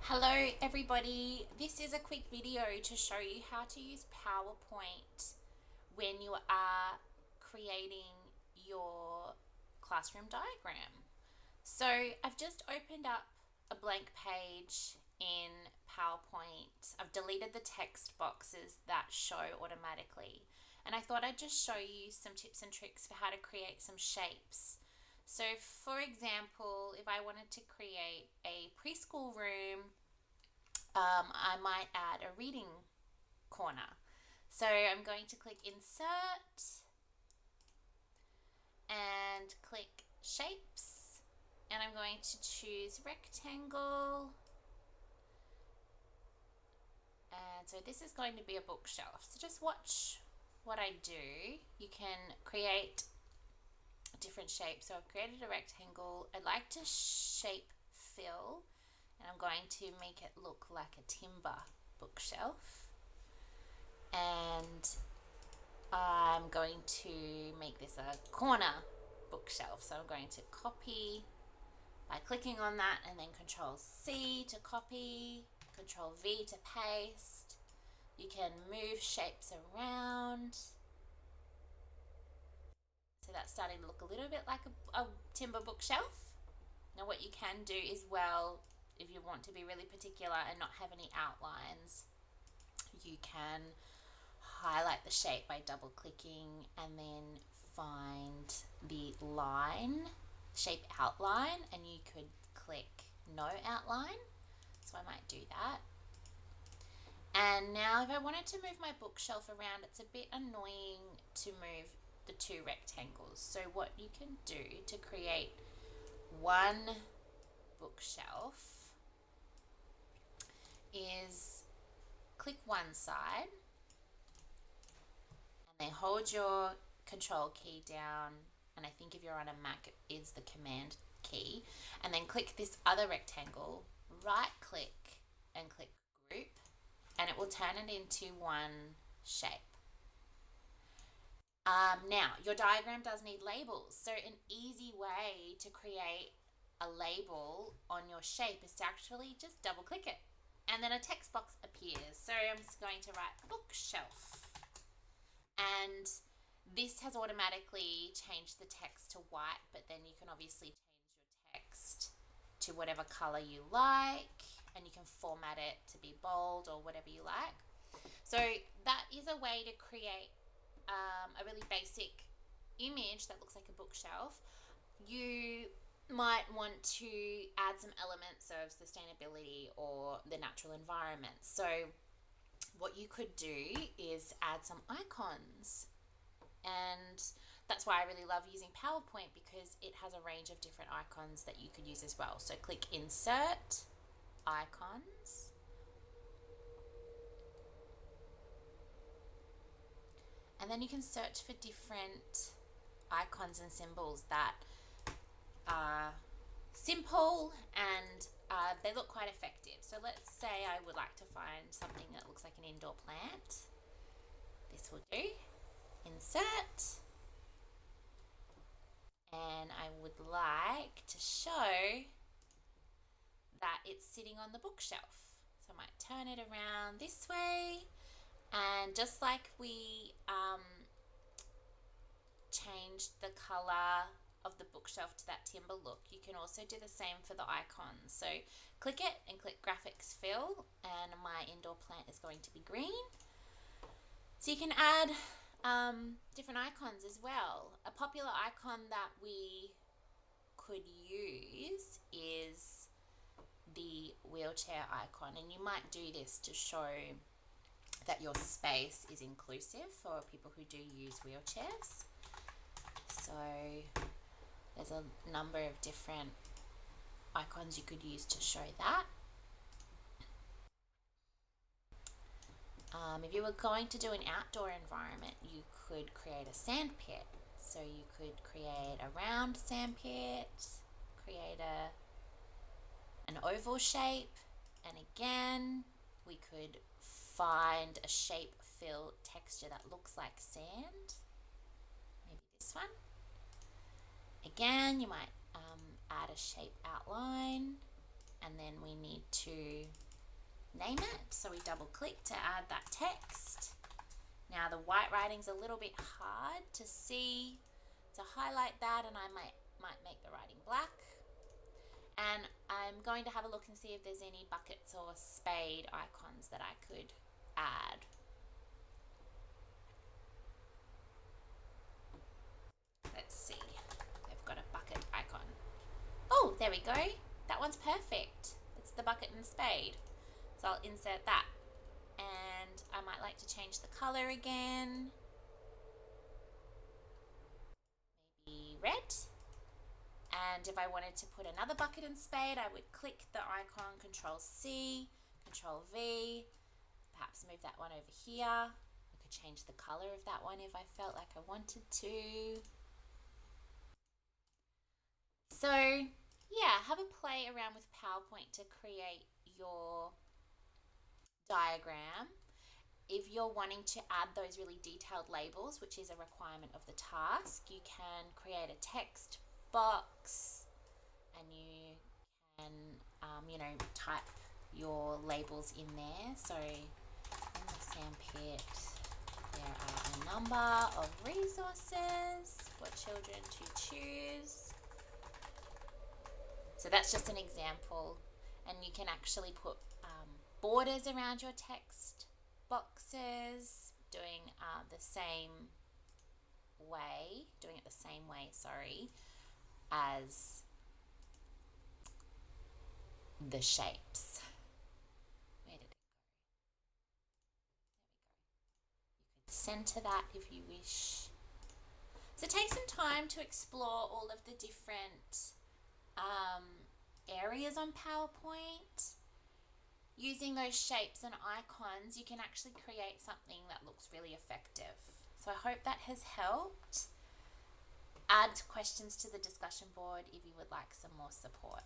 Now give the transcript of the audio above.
Hello everybody, this is a quick video to show you how to use PowerPoint when you are creating your classroom diagram. So I've just opened up a blank page in PowerPoint. I've deleted the text boxes that show automatically, and I thought I'd just show you some tips and tricks for how to create some shapes. So for example, if I wanted to create a preschool room, I might add a reading corner. So I'm going to click Insert and click Shapes, and I'm going to choose Rectangle. And so this is going to be a bookshelf. So just watch what I do. You can create different shapes. So I've created a rectangle. I'd like to shape fill, and I'm going to make it look like a timber bookshelf. And I'm going to make this a corner bookshelf. So I'm going to copy by clicking on that, and then Control C to copy, Control V to paste. You can move shapes around. So that's starting to look a little bit like a timber bookshelf. Now what you can do as well, if you want to be really particular and not have any outlines, you can highlight the shape by double clicking and then find the line, shape outline, and you could click no outline. So I might do that. And now if I wanted to move my bookshelf around, it's a bit annoying to move the two rectangles. So what you can do to create one bookshelf is click one side and then hold your control key down, and I think if you're on a Mac it is the command key, and then click this other rectangle, right click and click group, and it will turn it into one shape. Now, your diagram does need labels, so an easy way to create a label on your shape is to actually just double click it, and then a text box appears. So I'm just going to write bookshelf, and this has automatically changed the text to white, but then you can obviously change your text to whatever color you like, and you can format it to be bold or whatever you like. So that is a way to create a really basic image that looks like a bookshelf. You might want to add some elements of sustainability or the natural environment. So what you could do is add some icons, and that's why I really love using PowerPoint, because it has a range of different icons that you could use as well. So click Insert, Icons, and then you can search for different icons and symbols that are simple and they look quite effective. So let's say I would like to find something that looks like an indoor plant. This will do. Insert. And I would like to show that it's sitting on the bookshelf. So I might turn it around this way, and just like we changed the color of the bookshelf to that timber look, you can also do the same for the icons. So click it and click graphics fill, and my indoor plant is going to be green. So you can add different icons as well. A popular icon that we could use is the wheelchair icon, and you might do this to show that your space is inclusive for people who do use wheelchairs. So there's a number of different icons you could use to show that. If you were going to do an outdoor environment, you could create a sand pit. So you could create a round sand pit, create an oval shape, and again, we could find a shape fill texture that looks like sand. Maybe this one. Again, you might add a shape outline. and then we need to name it. So we double click to add that text. Now the white writing's a little bit hard to see, to highlight that, and I might make the writing black. And I'm going to have a look and see if there's any buckets or spade icons that I could add. Let's see, they've got a bucket icon. Oh, there we go. That one's perfect. It's the bucket and spade. So I'll insert that. And I might like to change the color again. Maybe red. And if I wanted to put another bucket and spade, I would click the icon, Control C, Control V, perhaps move that one over here. I could change the color of that one if I felt like I wanted to. So yeah, have a play around with PowerPoint to create your diagram. If you're wanting to add those really detailed labels, which is a requirement of the task, you can create a text box and you can type your labels in there. So in the sandpit there are a number of resources for children to choose. So that's just an example, and you can actually put borders around your text boxes, doing it the same way, as the shapes. Where did it go? There we go. You could center that if you wish. So take some time to explore all of the different areas on PowerPoint. Using those shapes and icons, you can actually create something that looks really effective. So I hope that has helped. Add questions to the discussion board if you would like some more support.